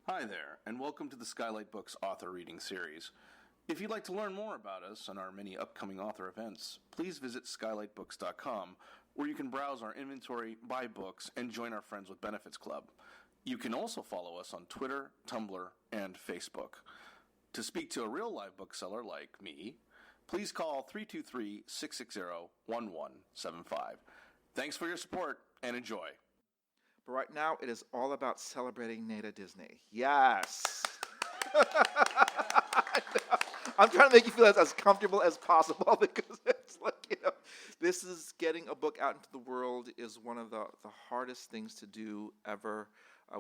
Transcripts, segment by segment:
Hi there, and welcome to the Skylight Books author reading series. If you'd like to learn more about us and our many upcoming author events, please visit skylightbooks.com, where you can browse our inventory, buy books, and join our Friends with Benefits Club. You can also follow us on Twitter, Tumblr, and Facebook. To speak to a real live bookseller like me, please call 323-660-1175. Thanks for your support, and enjoy. But right now, it is all about celebrating Neda Disney. Yes. I'm trying to make you feel as comfortable as possible because it's like, this is getting a book out into the world is one of the hardest things to do ever.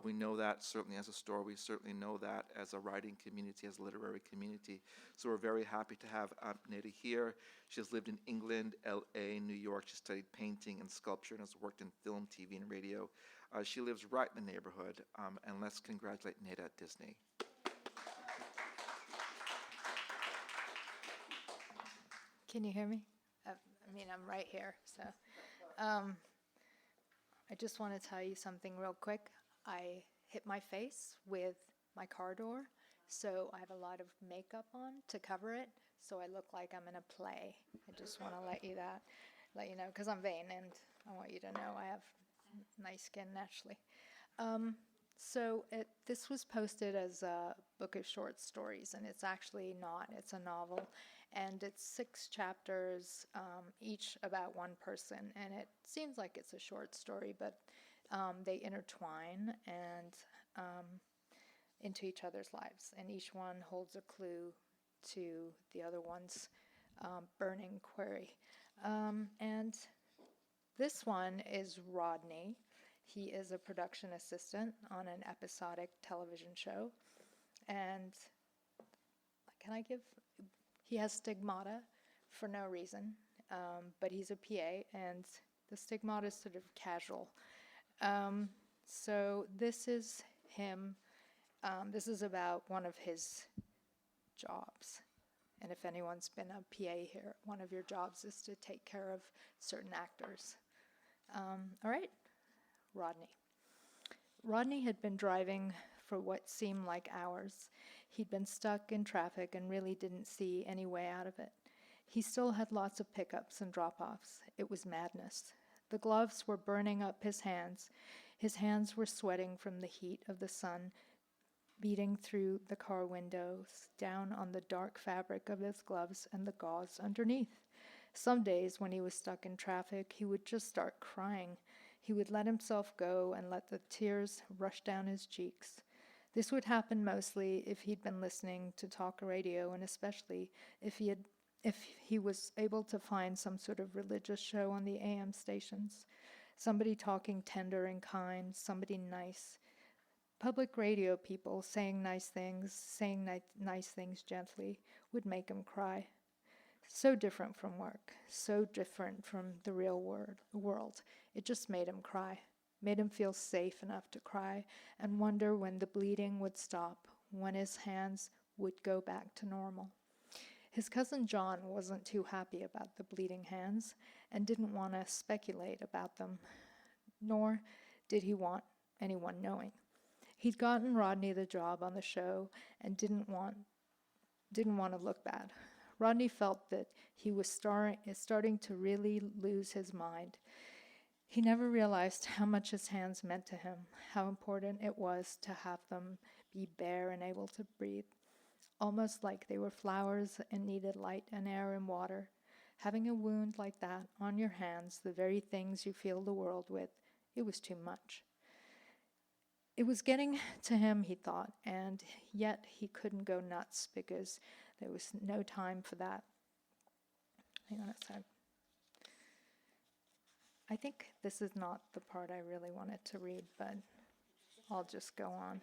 We know that certainly as a store. We certainly know that as a writing community, as a literary community. So we're very happy to have Neda here. She has lived in England, L.A., New York. She studied painting and sculpture and has worked in film, TV, and radio. She lives right in the neighborhood, and let's congratulate Neda Disney. Can you hear me? I'm right here, so. I just want to tell you something real quick. I hit my face with my car door, so I have a lot of makeup on to cover it, so I look like I'm in a play. I just want to let you know, because I'm vain, and I want you to know I have nice skin naturally. This was posted as a book of short stories, and it's actually not. It's a novel, and it's 6 chapters, each about one person, and it seems like it's a short story, but they intertwine and into each other's lives, and each one holds a clue to the other one's burning query. And this one is Rodney. He is a production assistant on an episodic television show. And he has stigmata for no reason, but he's a PA, and the stigmata is sort of casual. So this is him. This is about one of his jobs. And if anyone's been a PA here, one of your jobs is to take care of certain actors. All right, Rodney. Rodney had been driving for what seemed like hours. He'd been stuck in traffic and really didn't see any way out of it. He still had lots of pickups and drop-offs. It was madness. The gloves were burning up his hands. His hands were sweating from the heat of the sun beating through the car windows, down on the dark fabric of his gloves and the gauze underneath. Some days, when he was stuck in traffic, he would just start crying. He would let himself go and let the tears rush down his cheeks. This would happen mostly if he'd been listening to talk radio, and especially if he was able to find some sort of religious show on the AM stations. Somebody talking tender and kind, somebody nice. Public radio people saying nice things gently would make him cry. So different from work, so different from the real world. It just made him cry, made him feel safe enough to cry and wonder when the bleeding would stop, when his hands would go back to normal. His cousin John wasn't too happy about the bleeding hands and didn't want to speculate about them, nor did he want anyone knowing. He'd gotten Rodney the job on the show and didn't want to look bad. Rodney felt that he was starting to really lose his mind. He never realized how much his hands meant to him, how important it was to have them be bare and able to breathe, almost like they were flowers and needed light and air and water. Having a wound like that on your hands, the very things you feel the world with, it was too much. It was getting to him, he thought, and yet he couldn't go nuts because there was no time for that. Hang on a sec. I think this is not the part I really wanted to read, but I'll just go on.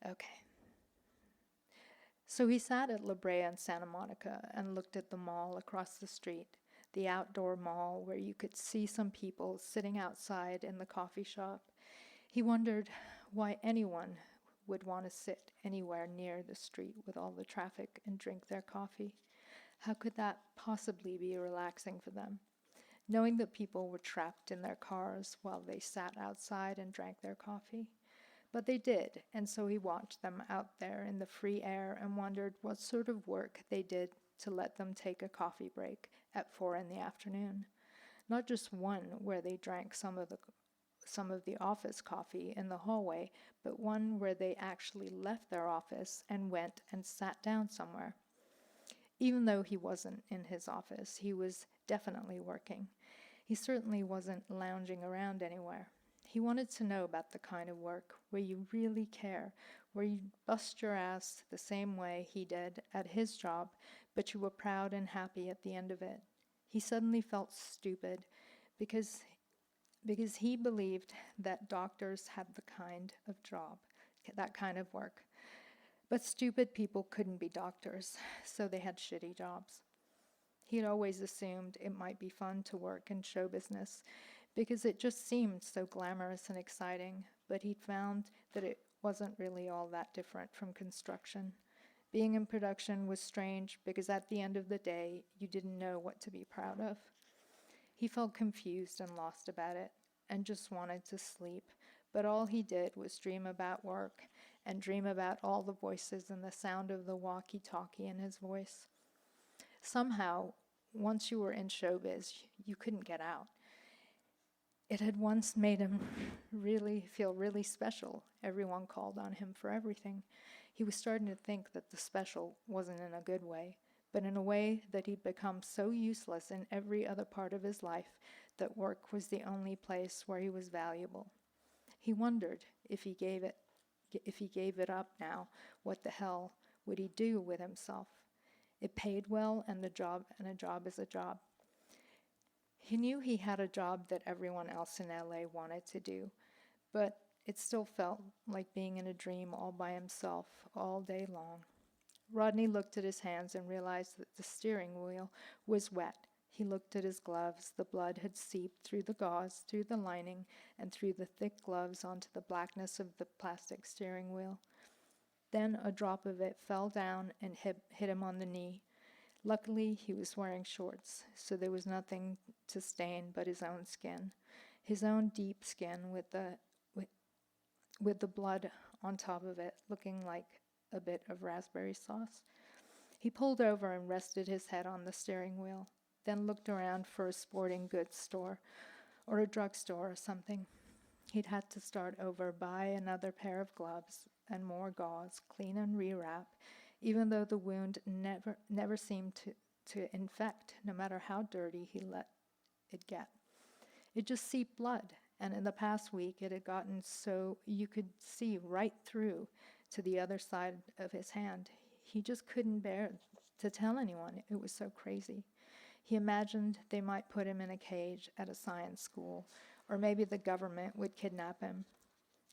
Okay. So he sat at La Brea in Santa Monica and looked at the mall across the street, the outdoor mall where you could see some people sitting outside in the coffee shop. He wondered why anyone would want to sit anywhere near the street with all the traffic and drink their coffee. How could that possibly be relaxing for them? knowing that people were trapped in their cars while they sat outside and drank their coffee. But they did, and so he watched them out there in the free air and wondered what sort of work they did to let them take a coffee break at 4 in the afternoon. Not just one where they drank some of the office coffee in the hallway, but one where they actually left their office and went and sat down somewhere. Even though he wasn't in his office, he was definitely working. He certainly wasn't lounging around anywhere. He wanted to know about the kind of work where you really care, where you bust your ass the same way he did at his job, but you were proud and happy at the end of it. He suddenly felt stupid because he believed that doctors had the kind of job, that kind of work. But stupid people couldn't be doctors, so they had shitty jobs. He'd always assumed it might be fun to work in show business because it just seemed so glamorous and exciting, but he'd found that it wasn't really all that different from construction. Being in production was strange because at the end of the day, you didn't know what to be proud of. He felt confused and lost about it and just wanted to sleep, but all he did was dream about work and dream about all the voices and the sound of the walkie-talkie in his voice. Somehow, once you were in showbiz, you couldn't get out. It had once made him feel really special. Everyone called on him for everything. He was starting to think that the special wasn't in a good way, but in a way that he'd become so useless in every other part of his life that work was the only place where he was valuable. He wondered if he gave it up now, what the hell would he do with himself? It paid well, and a job is a job. He knew he had a job that everyone else in LA wanted to do, but it still felt like being in a dream all by himself all day long. Rodney looked at his hands and realized that the steering wheel was wet. He looked at his gloves. The blood had seeped through the gauze, through the lining, and through the thick gloves onto the blackness of the plastic steering wheel. Then a drop of it fell down and hit him on the knee. Luckily, he was wearing shorts, so there was nothing to stain but his own skin, his own deep skin with the blood on top of it, looking like a bit of raspberry sauce. He pulled over and rested his head on the steering wheel, then looked around for a sporting goods store or a drugstore or something. He'd had to start over, buy another pair of gloves and more gauze, clean and rewrap, even though the wound never seemed to infect, no matter how dirty he let it get. It just seeped blood, and in the past week it had gotten so you could see right through to the other side of his hand. He just couldn't bear to tell anyone. It was so crazy. He imagined they might put him in a cage at a science school, or maybe the government would kidnap him.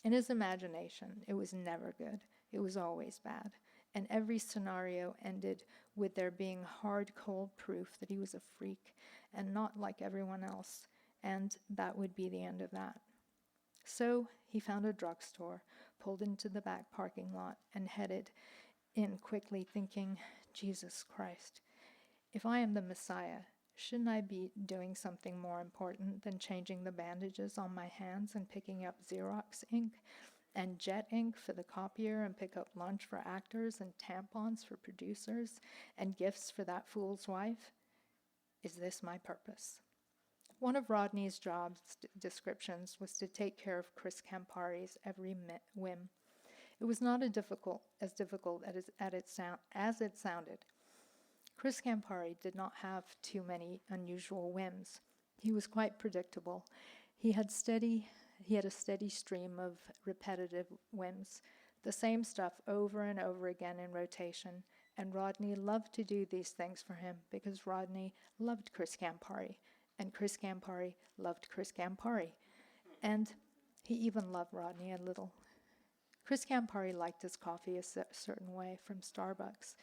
In his imagination, it was never good. It was always bad. And every scenario ended with there being hard, cold proof that he was a freak and not like everyone else, and that would be the end of that. So he found a drugstore, pulled into the back parking lot, and headed in quickly, thinking, Jesus Christ, if I am the Messiah, shouldn't I be doing something more important than changing the bandages on my hands and picking up Xerox ink and jet ink for the copier and pick up lunch for actors and tampons for producers and gifts for that fool's wife? Is this my purpose? One of Rodney's job descriptions was to take care of Chris Campari's every whim. It was not as difficult as it sounded. Chris Campari did not have too many unusual whims. He was quite predictable. He had a steady stream of repetitive whims, the same stuff over and over again in rotation, and Rodney loved to do these things for him because Rodney loved Chris Campari, and Chris Campari loved Chris Campari, and he even loved Rodney a little. Chris Campari liked his coffee a certain way from Starbucks,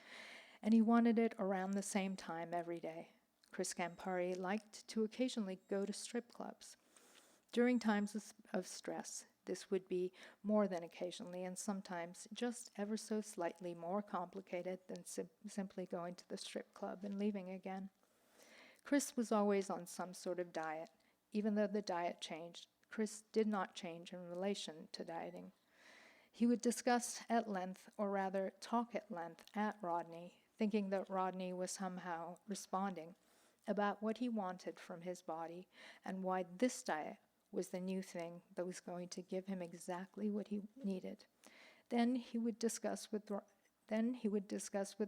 and he wanted it around the same time every day. Chris Campari liked to occasionally go to strip clubs. During times of stress, this would be more than occasionally, and sometimes just ever so slightly more complicated than simply going to the strip club and leaving again. Chris was always on some sort of diet. Even though the diet changed, Chris did not change in relation to dieting. He would discuss at length, or rather talk at length, at Rodney, thinking that Rodney was somehow responding about what he wanted from his body and why this diet was the new thing that was going to give him exactly what he needed. Then he would discuss with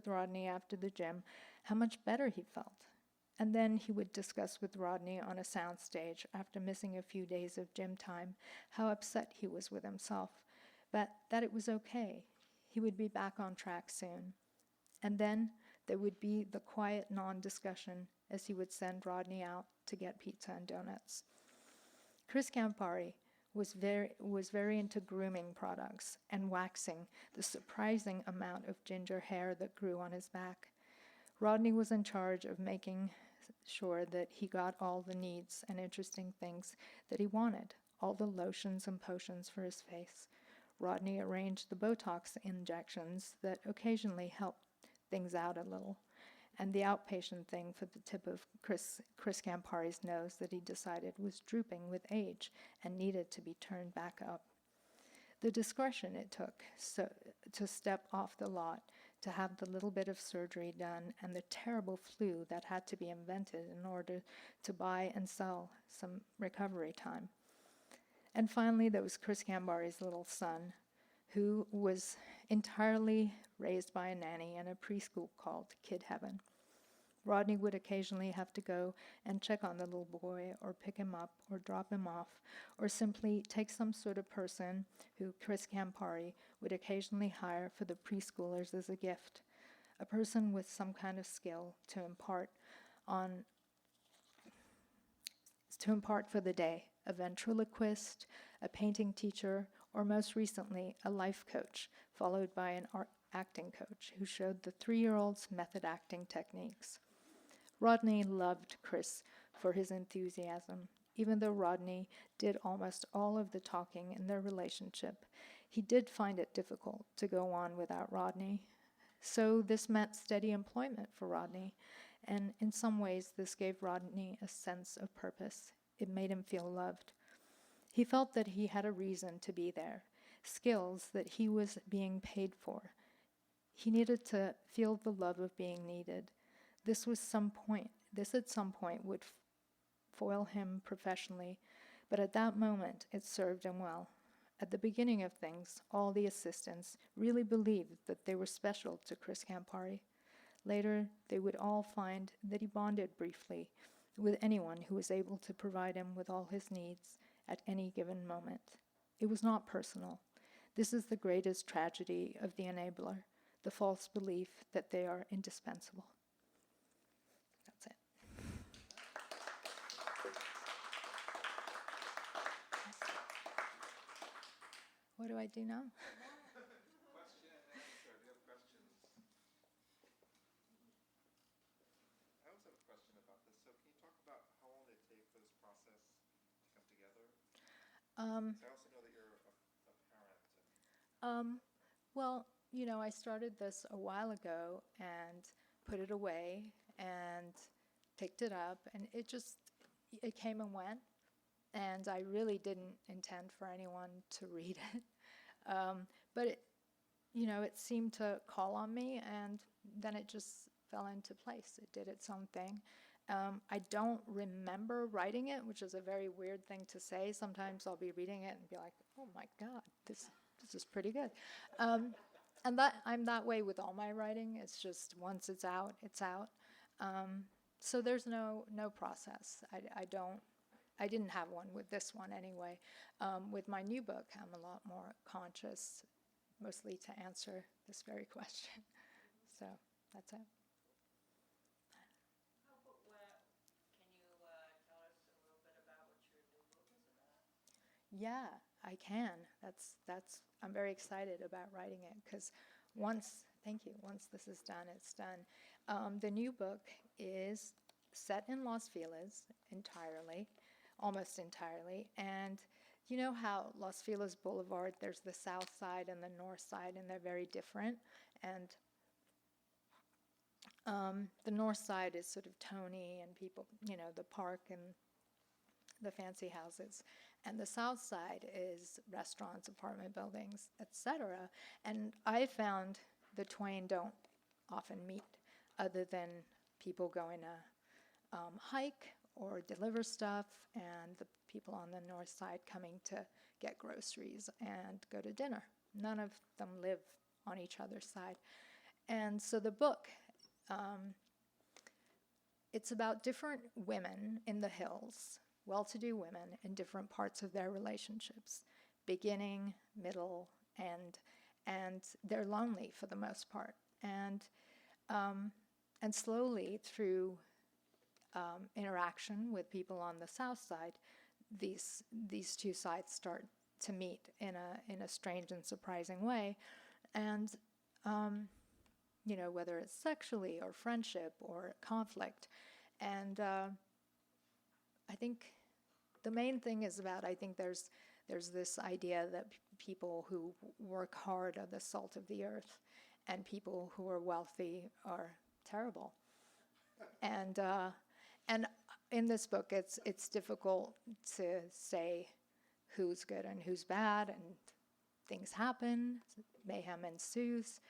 Rodney after the gym how much better he felt. And then he would discuss with Rodney on a soundstage after missing a few days of gym time how upset he was with himself, but that it was okay. He would be back on track soon. And then there would be the quiet non-discussion as he would send Rodney out to get pizza and donuts. Chris Campari was very into grooming products and waxing the surprising amount of ginger hair that grew on his back. Rodney was in charge of making sure that he got all the needs and interesting things that he wanted, all the lotions and potions for his face. Rodney arranged the Botox injections that occasionally helped things out a little, and the outpatient thing for the tip of Chris Campari's nose that he decided was drooping with age and needed to be turned back up. The discretion it took to step off the lot, to have the little bit of surgery done, and the terrible flu that had to be invented in order to buy and sell some recovery time. And finally, there was Chris Campari's little son, who was entirely raised by a nanny in a preschool called Kid Heaven. Rodney would occasionally have to go and check on the little boy or pick him up or drop him off or simply take some sort of person who Chris Campari would occasionally hire for the preschoolers as a gift, a person with some kind of skill to impart for the day, a ventriloquist, a painting teacher, or most recently, a life coach, followed by an acting coach who showed the 3-year-olds method acting techniques. Rodney loved Chris for his enthusiasm. Even though Rodney did almost all of the talking in their relationship, he did find it difficult to go on without Rodney. So this meant steady employment for Rodney, and in some ways this gave Rodney a sense of purpose. It made him feel loved. He felt that he had a reason to be there, skills that he was being paid for. He needed to feel the love of being needed. This at some point would foil him professionally, but at that moment it served him well. At the beginning of things, all the assistants really believed that they were special to Chris Campari. Later, they would all find that he bonded briefly with anyone who was able to provide him with all his needs at any given moment. It was not personal. This is the greatest tragedy of the enabler, the false belief that they are indispensable. That's it. What do I do now? Question and answer. Do you have questions? I also have a question about this. So can you talk about how long it takes for this process to come together? I also know that you're a parent. Well, I started this a while ago and put it away and picked it up, and it came and went, and I really didn't intend for anyone to read it. But it seemed to call on me, and then it just fell into place. It did its own thing. I don't remember writing it, which is a very weird thing to say. Sometimes I'll be reading it and be like, oh my God, this is pretty good. And that I'm that way with all my writing. It's just once it's out, it's out. So there's no process. I didn't have one with this one anyway. With my new book, I'm a lot more conscious, mostly to answer this very question. So that's it. Yeah, I can. I'm very excited about writing it because once this is done, it's done. The new book is set in Los Feliz entirely, almost entirely, and you know how Los Feliz Boulevard, there's the south side and the north side, and they're very different. And The north side is sort of Tony and people, the park and the fancy houses. And the south side is restaurants, apartment buildings, etc. And I found the twain don't often meet, other than people going to hike or deliver stuff, and the people on the north side coming to get groceries and go to dinner. None of them live on each other's side. And so the book, it's about different women in the hills, well-to-do women in different parts of their relationships, beginning, middle, end, and they're lonely for the most part. And slowly through interaction with people on the south side, these two sides start to meet in a strange and surprising way, and whether it's sexually or friendship or conflict. And I think the main thing is about, I think there's this idea that people who work hard are the salt of the earth, and people who are wealthy are terrible. And in this book, it's difficult to say who's good and who's bad, and things happen, mayhem ensues.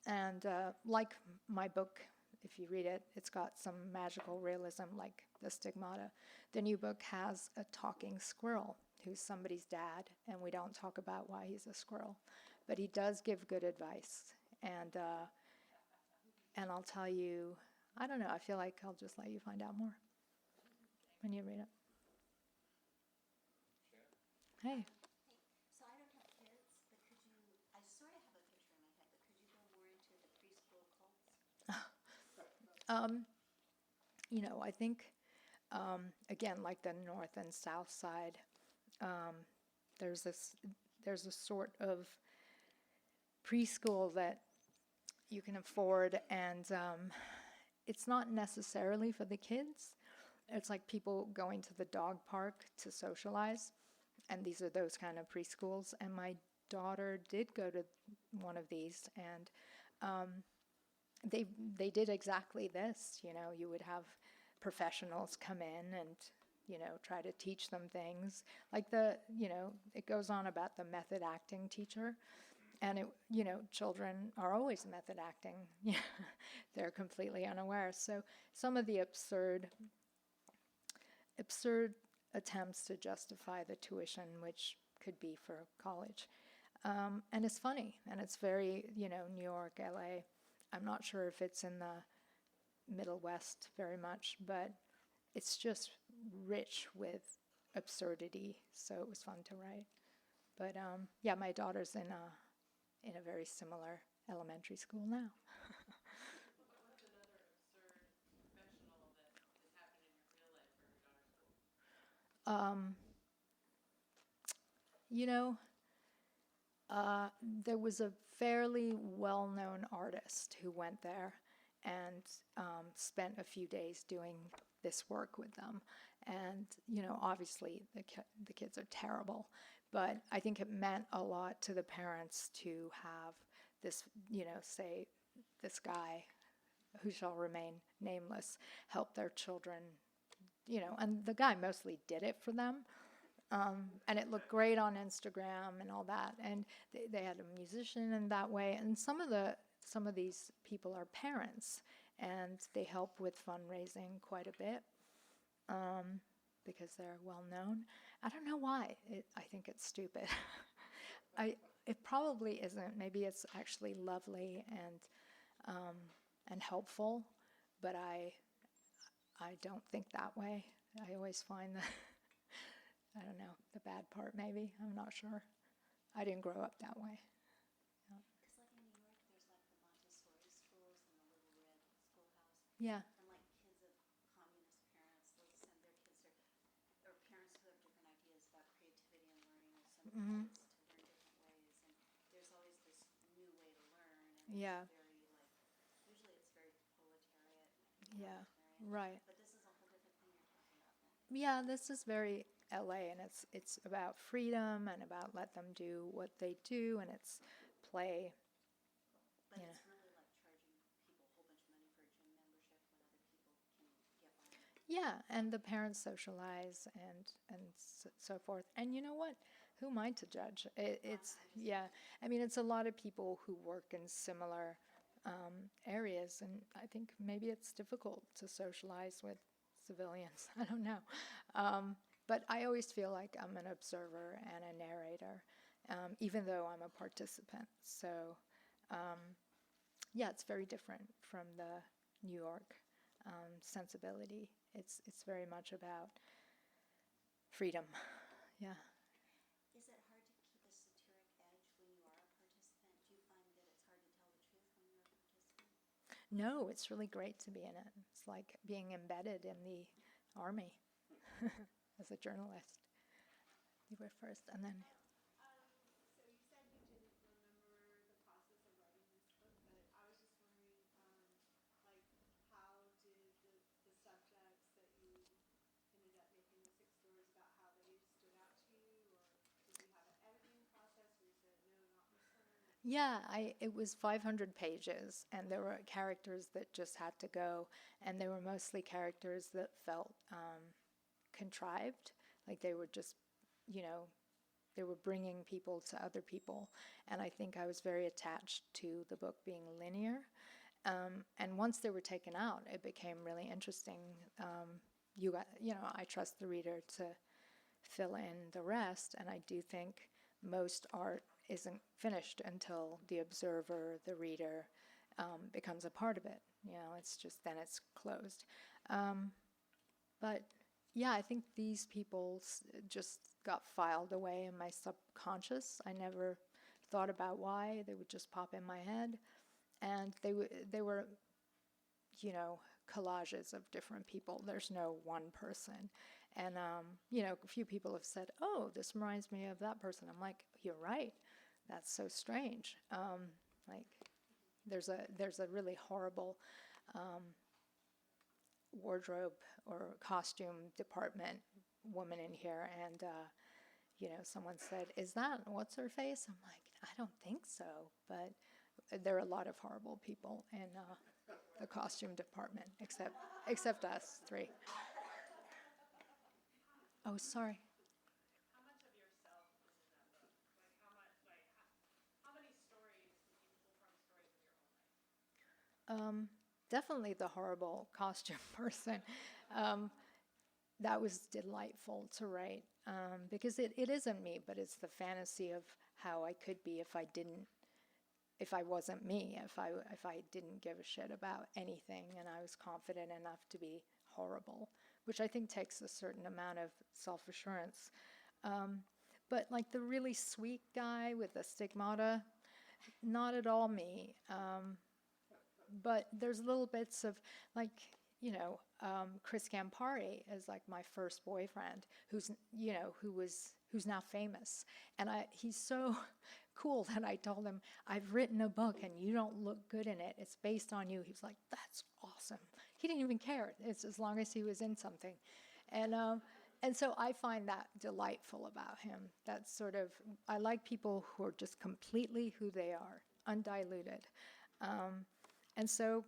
And like my book, if you read it, it's got some magical realism like the Stigmata. The new book has a talking squirrel who's somebody's dad, and we don't talk about why he's a squirrel. But he does give good advice. And I'll tell you, I don't know, I feel like I'll just let you find out more when you read it. Hey. So I don't have kids, but I sort of have a picture in my head, but could you go more into the preschool cults? I think, again, like the north and south side, there's a sort of preschool that you can afford, and it's not necessarily for the kids. It's like people going to the dog park to socialize, and these are those kind of preschools. And my daughter did go to one of these, and they did exactly this. You would have professionals come in and try to teach them things. Like it goes on about the method acting teacher. And children are always method acting. They're completely unaware. So some of the absurd attempts to justify the tuition, which could be for college. And it's funny, and it's very, New York, LA. I'm not sure if it's in the Middle West very much, but it's just rich with absurdity. So it was fun to write. But yeah, my daughter's in a very similar elementary school now. What's another absurd professional that has happened in your real life or your daughter's school? There was a fairly well-known artist who went there and spent a few days doing this work with them. And, obviously the kids are terrible, but I think it meant a lot to the parents to have this, say, this guy who shall remain nameless help their children, and the guy mostly did it for them. And it looked great on Instagram and all that. And they had a musician in that way. And some of these people are parents, and they help with fundraising quite a bit because they're well known. I don't know why. I think it's stupid. It probably isn't. Maybe it's actually lovely and helpful, but I don't think that way. I always find that. I don't know, the bad part maybe, I'm not sure. I didn't grow up that way. Because like in New York, there's like the Montessori schools and the Little Red Schoolhouse. Yeah. And like kids of communist parents, they'll send their kids or parents who have different ideas about creativity and learning will send their Mhm. kids to learn different ways. And there's always this new way to learn. And Yeah. it's very like, usually it's very proletariat. Yeah, egalitarian. right. But this is a whole different thing you're talking about then. Yeah, this is very LA, and it's about freedom and about let them do what they do, and it's play. But Yeah. it's really like charging people a whole bunch of money for a gym Yeah, and the parents socialize and so forth. And you know what? Who am I to judge? It's yeah. I mean, it's a lot of people who work in similar areas, and I think maybe it's difficult to socialize with civilians. I don't know, but I always feel like I'm an observer and a narrator, even though I'm a participant. So yeah, it's very different from the New York sensibility. It's very much about freedom. Yeah. Is it hard to keep a satiric edge when you are a participant? Do you find that it's hard to tell the truth when you're a participant? No, it's really great to be in it. It's like being embedded in the army as a journalist. You were first, and then So you said you didn't remember the process of writing this book, but I was just wondering, like, how did the subjects that you ended up making the 6 stories about, how they stood out to you, or did you have an editing process where you said, no, not this one? yeah, it was 500 pages, and there were characters that just had to go, and they were mostly characters that felt contrived, like they were just, you know, they were bringing people to other people, and I think I was very attached to the book being linear. And once they were taken out, it became really interesting. I trust the reader to fill in the rest, and I do think most art isn't finished until the observer, the reader, becomes a part of it. You know, it's just then it's closed. But yeah, I think these people just got filed away in my subconscious. I never thought about why. They would just pop in my head, and they were, you know, collages of different people. There's no one person. And a few people have said, "Oh, this reminds me of that person." I'm like, "You're right. That's so strange." Like, there's a really horrible wardrobe or costume department woman in here, and someone said, "Is that what's her face?" I'm like, "I don't think so," but there are a lot of horrible people in the costume department, except us three. Oh, sorry. How much of yourself is in that book? Like, how many stories did you pull from stories of your own life? Definitely the horrible costume person. Um, that was delightful to write, because it isn't me, but it's the fantasy of how I could be if I wasn't me, if I didn't give a shit about anything, and I was confident enough to be horrible, which I think takes a certain amount of self-assurance. But like the really sweet guy with the stigmata, not at all me. But there's little bits of, like, Chris Campari is like my first boyfriend, who's now famous, and he's so cool that I told him, "I've written a book and you don't look good in it. It's based on you." He was like, "That's awesome." He didn't even care. It's as long as he was in something, and so I find that delightful about him. That's sort of, I like people who are just completely who they are, undiluted. And so,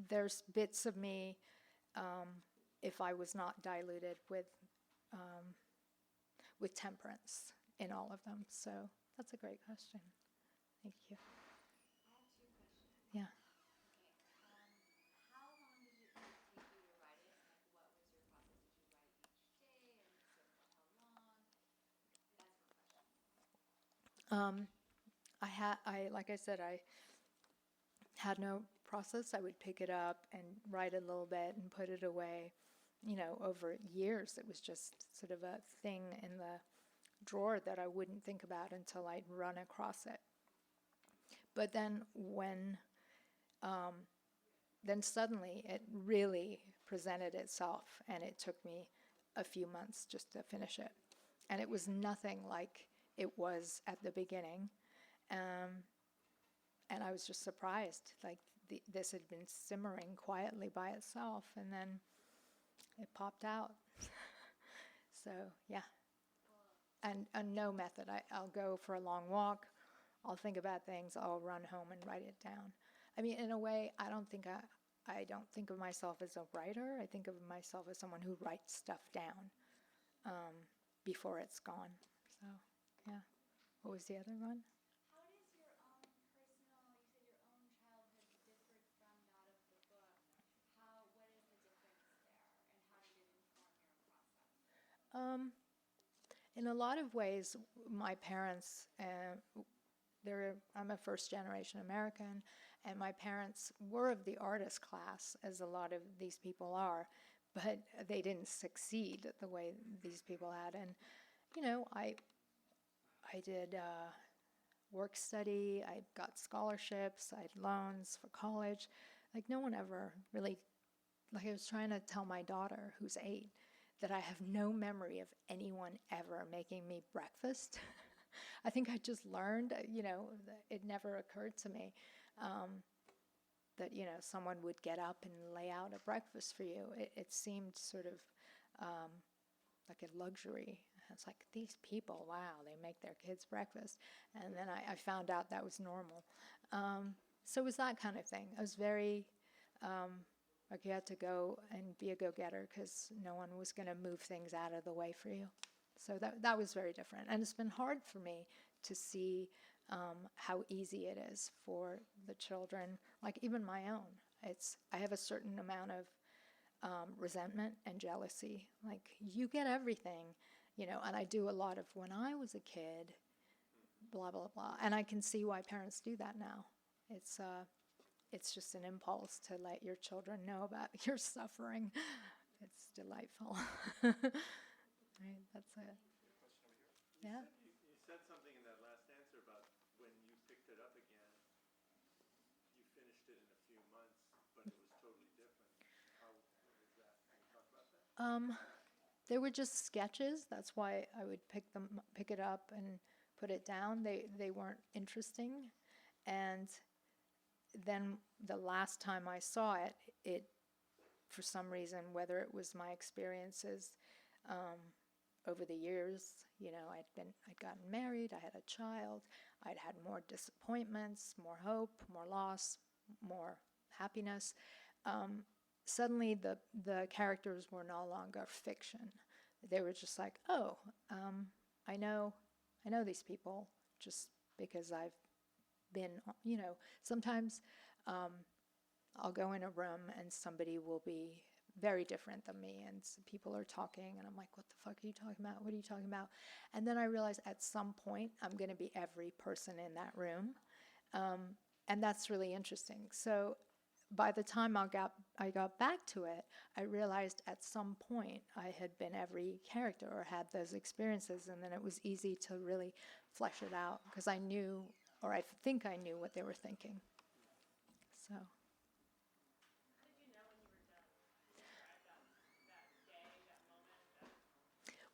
there's bits of me, if I was not diluted with temperance in all of them. So that's a great question. Thank you. I have 2 questions. Yeah. Okay. How long did it take you to write it? Like, what was your process? Did you write each day? And if so, for how long? That's one question. Like I said, I had no process. I would pick it up and write a little bit and put it away. Over years, it was just sort of a thing in the drawer that I wouldn't think about until I'd run across it. But then then suddenly it really presented itself, and it took me a few months just to finish it. And it was nothing like it was at the beginning. And I was just surprised, like this had been simmering quietly by itself, and then it popped out. So yeah, and no method. I'll go for a long walk, I'll think about things, I'll run home and write it down. I mean, in a way, I don't think I don't think of myself as a writer. I think of myself as someone who writes stuff down before it's gone. So, yeah. What was the other one? How does your own personal, you said your own childhood differed from that of the book. What is the difference there, and how did it inform your process? In a lot of ways, my parents, I'm a first generation American, and my parents were of the artist class, as a lot of these people are, but they didn't succeed the way these people had. And, you know, I did work study, I got scholarships, I had loans for college. Like, no one ever really, like, I was trying to tell my daughter, who's 8, that I have no memory of anyone ever making me breakfast. I think I just learned, it never occurred to me that, someone would get up and lay out a breakfast for you. It seemed sort of like a luxury. It's like, these people, wow, they make their kids breakfast. And then I found out that was normal. So it was that kind of thing. I was very, like, you had to go and be a go-getter because no one was going to move things out of the way for you. So that was very different. And it's been hard for me to see how easy it is for the children, like even my own. I have a certain amount of resentment and jealousy. Like, you get everything, and I do a lot of when I was a kid, blah, blah, blah. And I can see why parents do that now. It's just an impulse to let your children know about your suffering. It's delightful. Right, that's it. Yeah. You said something in that last answer about when you picked it up again, you finished it in a few months, but it was totally different. What was that? Can you talk about that? They were just sketches. That's why I would pick it up and put it down. They weren't interesting. And then the last time I saw it, for some reason, whether it was my experiences over the years, I'd gotten married, I had a child, I'd had more disappointments, more hope, more loss, more happiness. Suddenly the characters were no longer fiction. They were just like, oh, I know these people just because I've been, sometimes I'll go in a room and somebody will be very different than me, and people are talking, and I'm like, what the fuck are you talking about? What are you talking about? And then I realize at some point I'm going to be every person in that room, and that's really interesting. So by the time I got back to it, I realized at some point I had been every character or had those experiences, and then it was easy to really flesh it out because I knew, or I think I knew what they were thinking. So.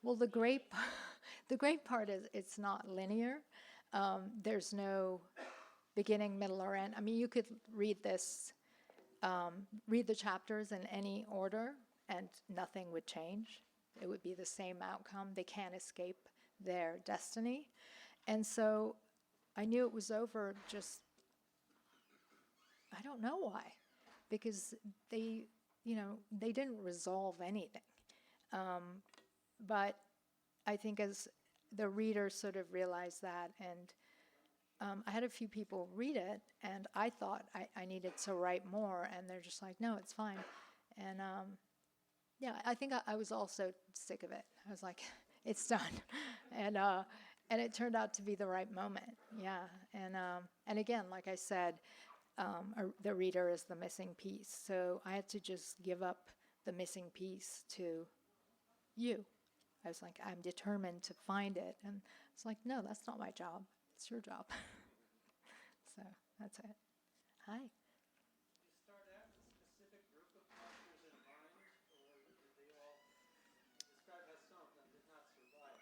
Well, the great part is it's not linear. There's no beginning, middle, or end. I mean, you could read the chapters in any order, and nothing would change. It would be the same outcome. They can't escape their destiny. And so I knew it was over, just, I don't know why, because they didn't resolve anything. But I think as the reader sort of realized that, and I had a few people read it, and I thought I needed to write more, and they're just like, no, it's fine. And yeah, I think I was also sick of it. I was like, it's done. And it turned out to be the right moment. Yeah. And again, like I said, the reader is the missing piece. So I had to just give up the missing piece to you. I was like, I'm determined to find it. And it's like, no, that's not my job. It's your job. So that's it. Hi. Did you start out with a specific group of characters in mind, or did they all, you described how some of them did not survive?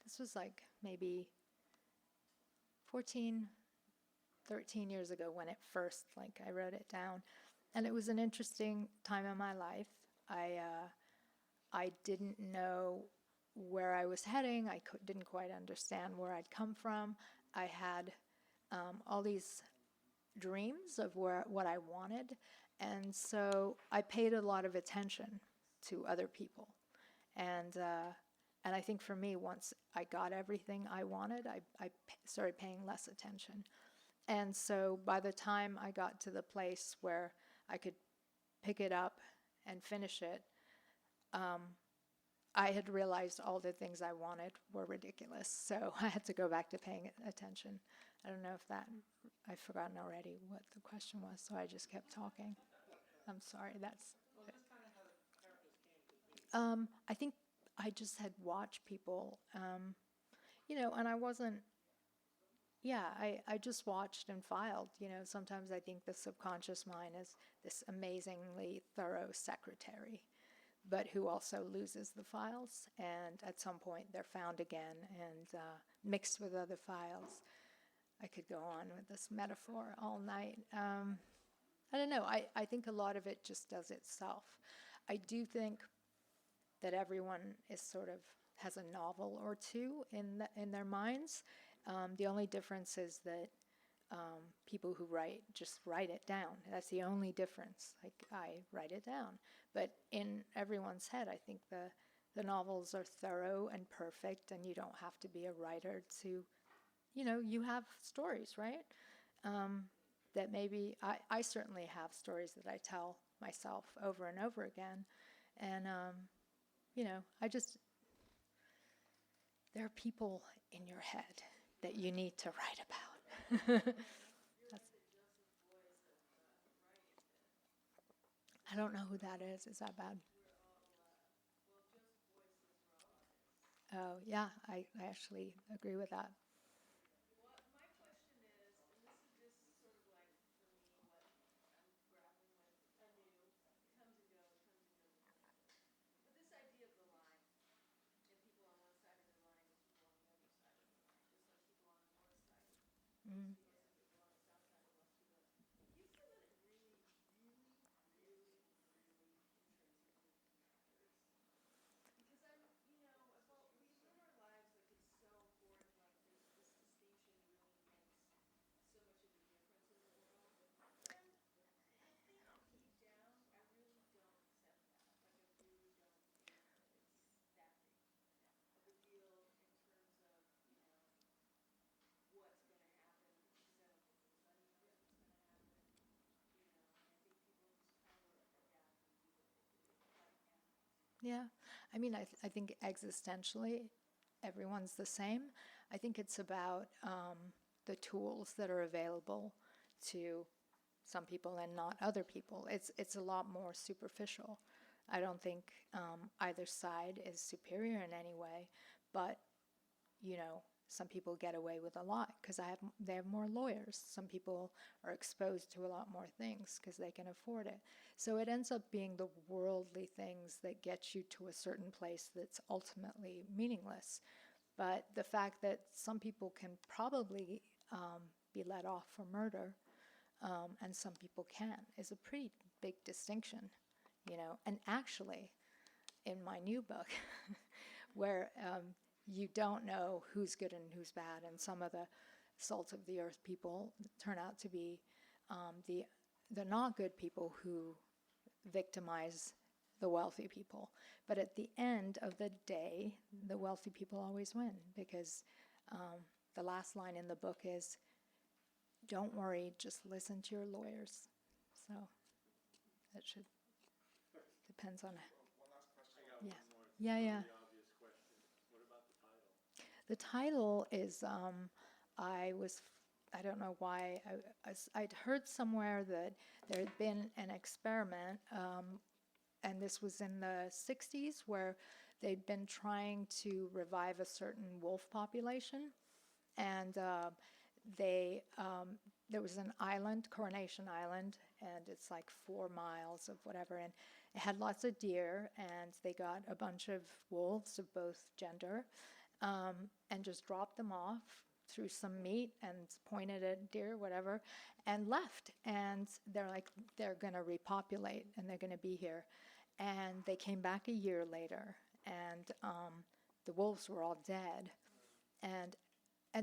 This was like maybe 14, 13 years ago when it first, like, I wrote it down. And it was an interesting time in my life. I didn't know where I was heading. I didn't quite understand where I'd come from. I had all these dreams of what I wanted, and so I paid a lot of attention to other people, and I think for me, once I got everything I wanted, I started paying less attention, and so by the time I got to the place where I could pick it up and finish it, I had realized all the things I wanted were ridiculous, so I had to go back to paying attention. I don't know if I've forgotten already what the question was, so I just kept talking. I'm sorry, that's... I think I just had watched people, and I wasn't... Yeah, I just watched and filed. Sometimes I think the subconscious mind is this amazingly thorough secretary, but who also loses the files, and at some point they're found again and mixed with other files. I could go on with this metaphor all night. I don't know. I think a lot of it just does itself. I do think that everyone is sort of has a novel or two in their minds. The only difference is that people who write just write it down. That's the only difference. Like, I write it down. But in everyone's head, I think the novels are thorough and perfect, and you don't have to be a writer to, you have stories, right? That maybe, I certainly have stories that I tell myself over and over again. And, there are people in your head that you need to write about. I don't know who that is. Is that bad? Oh, yeah, I actually agree with that. My question is, and this is just sort of like for me what I'm grappling with anew. It comes and goes, comes and goes, and comes and goes. But this idea of the line, and people on one side of the line and people on the other side of the line, just like people on the north side of Los Feliz and people on the south side of Los Feliz. Do you feel that it really, really, really, really intrinsically matters? Because we live our lives like it's so important, like this distinction really makes so much of a difference in the world. And I think deep down, I really don't accept that. Like, I really don't think that it's that big of a deal in terms of, what's going to happen, because I don't think anybody knows what's going to happen, and I think people just kind of adapt and do what they do, like animals. Yeah. I mean, I think existentially, everyone's the same. I think it's about the tools that are available to some people and not other people. It's a lot more superficial. I don't think either side is superior in any way, but some people get away with a lot because they have more lawyers. Some people are exposed to a lot more things because they can afford it. So it ends up being the worldly things that get you to a certain place that's ultimately meaningless. But the fact that some people can probably be let off for murder and some people can't is a pretty big distinction, And actually, in my new book, where you don't know who's good and who's bad, and some of the salt of the earth people turn out to be the not good people who victimize the wealthy people. But at the end of the day, the wealthy people always win, because the last line in the book is, "Don't worry, just listen to your lawyers." So that should depends on. One last question. I got Yeah. one more. It's Yeah, a yeah. really obvious question. What about the title? The title is, I don't know why, I'd heard somewhere that there had been an experiment, and this was in the 60s, where they'd been trying to revive a certain wolf population. And there was an island, Coronation Island, and it's like 4 miles of whatever, and it had lots of deer, and they got a bunch of wolves of both gender, and just dropped them off, threw some meat and pointed at deer, whatever, and left. And they're like, they're going to repopulate and they're going to be here. And they came back a year later, and the wolves were all dead, and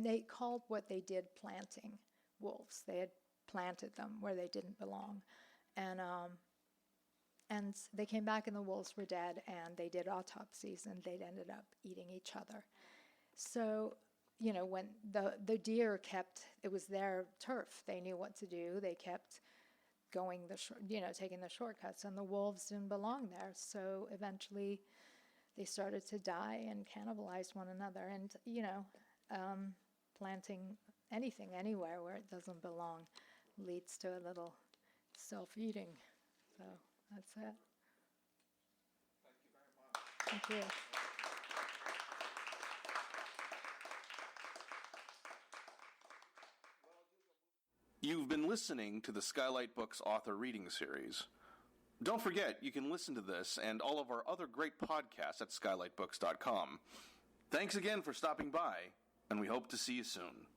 they called what they did planting wolves. They had planted them where they didn't belong, and they came back and the wolves were dead, and they did autopsies and they'd ended up eating each other. So, when the deer it was their turf, they knew what to do. They kept going taking the shortcuts, and the wolves didn't belong there. So eventually they started to die and cannibalize one another. And, planting anything anywhere where it doesn't belong leads to a little self-eating. So that's it. Thank you. You've been listening to the Skylight Books author reading series. Don't forget, you can listen to this and all of our other great podcasts at skylightbooks.com. Thanks again for stopping by, and we hope to see you soon.